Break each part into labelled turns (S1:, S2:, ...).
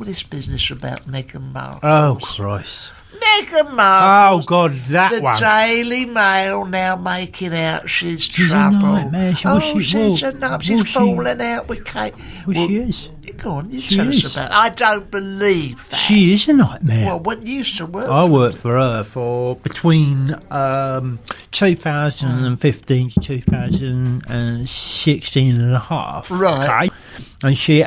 S1: this business about Meghan Markle.
S2: Oh, Christ.
S1: Meghan Markle.
S2: Oh, God, that one.
S1: The Daily Mail now making out she's
S2: She's
S1: trouble.
S2: a nightmare.
S1: She's a nut. She's falling out with Kate.
S2: Well, she is.
S1: Go on, you tell us about it. I don't believe that.
S2: She is a nightmare.
S1: Well, when you used to work
S2: I worked for her for between 2015 to 2016 and a half.
S1: Right.
S2: Okay? And she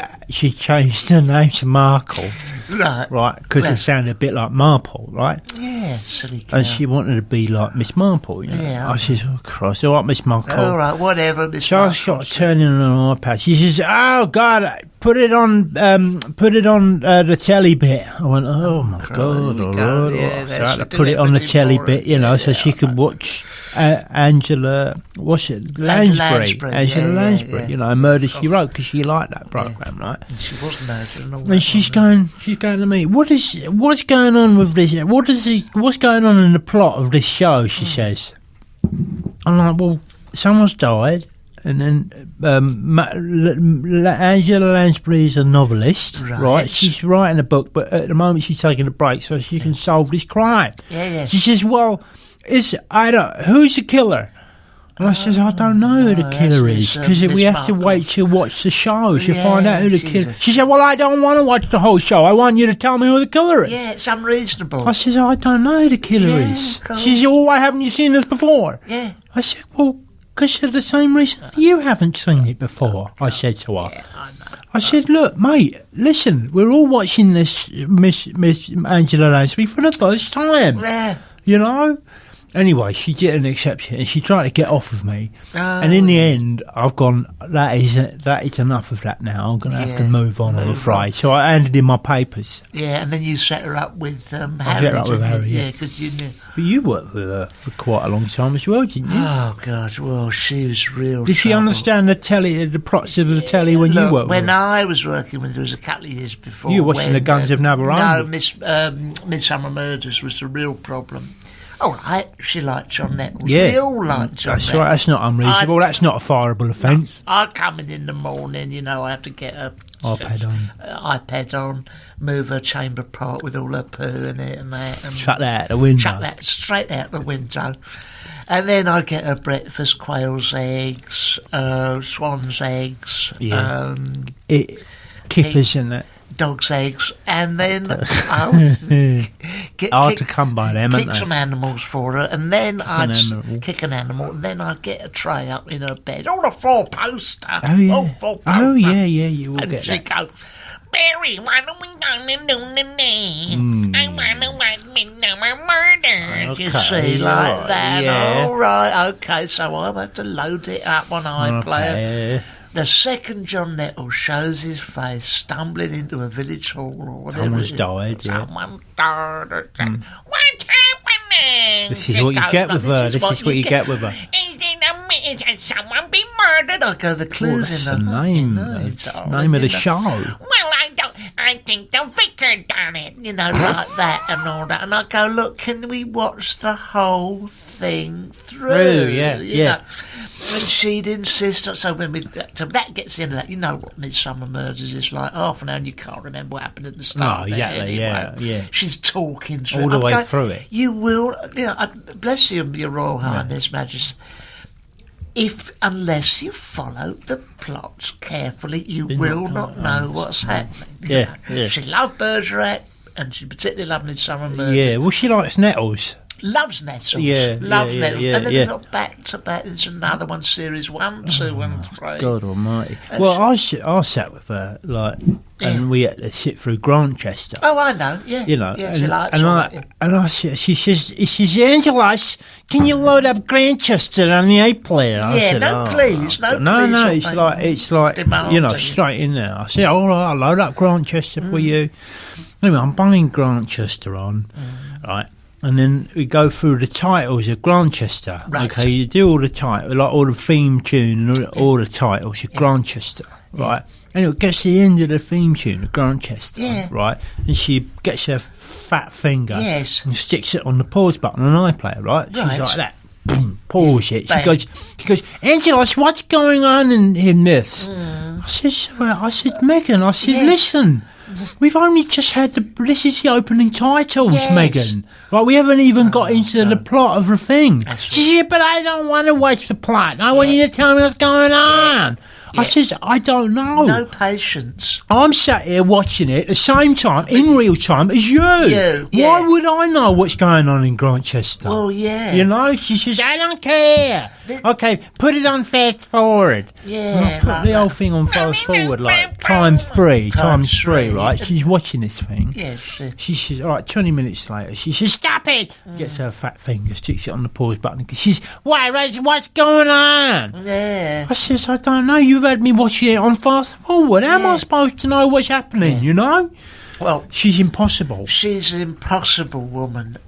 S2: changed her name to Markle. Right, because it sounded a bit like Marple, right?
S1: Yeah, silly girl.
S2: And she wanted to be like Miss Marple, you know.
S1: Yeah.
S2: I said, oh, Christ, all right, Miss Marple.
S1: All right, whatever, Miss
S2: So I
S1: Markle.
S2: started turning on an iPad. She says, oh, God, put it on the telly bit. I went, oh, my God. All right.
S1: Yeah,
S2: So I had to put it on the telly bit, you know, so she could watch Angela, what's it, Lansbury. Angela Lansbury, you know, Murder, She Wrote, because she liked that programme, right?
S1: And she was murdering all that.
S2: And she's going to me, what's going on with this? What's going on in the plot of this show? She says. I'm like, well, someone's died, and then Angela Lansbury is a novelist, right? She's writing a book, but at the moment she's taking a break so she can solve this crime.
S1: Yeah.
S2: She says, well, who's the killer? And I says, I don't know who the killer is, because we have to wait to watch the show to find out who the killer is. She said, well, I don't want to watch the whole show. I want you to tell me who the killer is.
S1: Yeah, it's unreasonable.
S2: I says, I don't know who the killer is.
S1: Cool.
S2: She said, well, why haven't you seen this before?
S1: Yeah.
S2: I said, well, because for the same reason you haven't seen it before, I said to her.
S1: Yeah, I know.
S2: I said, look, mate, listen, we're all watching this Miss Angela Lansbury for the first time.
S1: Yeah.
S2: You know? Anyway, she didn't accept it, and she tried to get off of me. And in the end, I've gone, that is enough of that now. I'm going to have to move on, I'm afraid. So I handed in my papers.
S1: Yeah, and then you set her up with Harry.
S2: I set her up with Harry,
S1: yeah, because you knew.
S2: But you worked with her for quite a long time as well, didn't you?
S1: Oh, God, well, she was real
S2: Did she
S1: trouble.
S2: understand the plots of the telly when you worked with her?
S1: When I was working with her, it was a couple of years before.
S2: You were watching The Guns of Navarone?
S1: No, Midsummer Murders was the real problem. All right, she liked John Nettles.
S2: Yeah.
S1: We all liked John Nettles.
S2: That's right, that's not unreasonable. That's not a fireable offence.
S1: I'd come in the morning, you know, I have to get her iPad on, move her chamber pot with all her poo in it and that. And
S2: chuck that out the window.
S1: Chuck that straight out the window. And then I'd get her breakfast, quail's eggs, swan's eggs,
S2: kippers and that.
S1: Dog's eggs, and then I would
S2: hard to come by them,
S1: kick some animals for her, and then I'd kick an animal, and then I'd get a tray up in her bed, all a four-poster.
S2: Oh, yeah.
S1: All four-poster.
S2: Oh, yeah, you will
S1: and
S2: get
S1: she'd
S2: that.
S1: go, Barry, what are we gonna do today? I wanna watch Midsummer Murders. You see, like that.
S2: Yeah.
S1: All right, okay, so I'll have to load it up on iPlayer.
S2: Okay.
S1: The second John Nettles shows his face stumbling into a village hall or whatever.
S2: Someone's died, yeah.
S1: Someone died. What's happening?
S2: This is what you get with her. This is what you get with her.
S1: Has someone been murdered? I go, the clues
S2: That's
S1: in
S2: the name of the show.
S1: Well, I think the vicar done it, you know, like that and all that. And I go, look, can we watch the whole thing through?
S2: Yeah.
S1: know? And she'd insist. So when that gets into that, you know what Midsummer Murders is like. Half an hour and you can't remember what happened at the start.
S2: Oh, exactly, yeah.
S1: She's talking through
S2: all the way through it.
S1: You will, you know, bless you, Your Royal Highness, Majesty. Unless you follow the plots carefully, you will not know what's happening.
S2: Yeah.
S1: She loved Bergerac, and she particularly loved Midsummer Murders.
S2: Yeah, well, she likes Nettles.
S1: Loves Nettles.
S2: Nettles.
S1: And then they got back to back. There's another one, series 1, 2, and 3.
S2: God almighty. Well, I sat with her, and we had to sit through Grantchester.
S1: Oh, I know, yeah.
S2: You know,
S1: yeah, she likes all that, yeah.
S2: And I said, she says, Angelos, can you load up Grantchester on the iPlayer? I said,
S1: please.
S2: No, it's like
S1: demanding.
S2: you know, straight in there. I said, all right, I'll load up Grantchester for you. Anyway, I'm banging Grantchester on, right? And then we go through the titles of Grantchester.
S1: Right.
S2: Okay, you do all the titles, like all the theme tune and all the titles of Grantchester, right? And it gets to the end of the theme tune of Grantchester, right? And she gets her fat finger and sticks it on the pause button on an iPlayer, right? She's like that. Boom, pause it. She goes, Angelos, what's going on in this? I said, Meghan, listen. we've only just had this is the opening titles,
S1: Yes.
S2: Meghan. Right, we haven't even got into the plot of the thing.
S1: That's
S2: She said, but I don't want to watch the plot. I want you to tell me what's going on. I says, I don't know.
S1: No patience.
S2: I'm sat here watching it at the same time, in real time, as you.
S1: You, yeah.
S2: Why would I know what's going on in Grantchester?
S1: Well, yeah.
S2: You know, she says, I don't care. Okay, put it on fast forward.
S1: Yeah,
S2: Put
S1: like
S2: the
S1: that.
S2: whole thing on fast forward, like times three, right? She's watching this thing.
S1: Yes.
S2: She says, all right, 20 minutes later, she says, stop it! Gets her fat finger, sticks it on the pause button. She says, what's going on?
S1: Yeah.
S2: I says, I don't know, you've had me watching it on fast forward. How am I supposed to know what's happening, you know?
S1: Well,
S2: She's impossible.
S1: she's an impossible woman.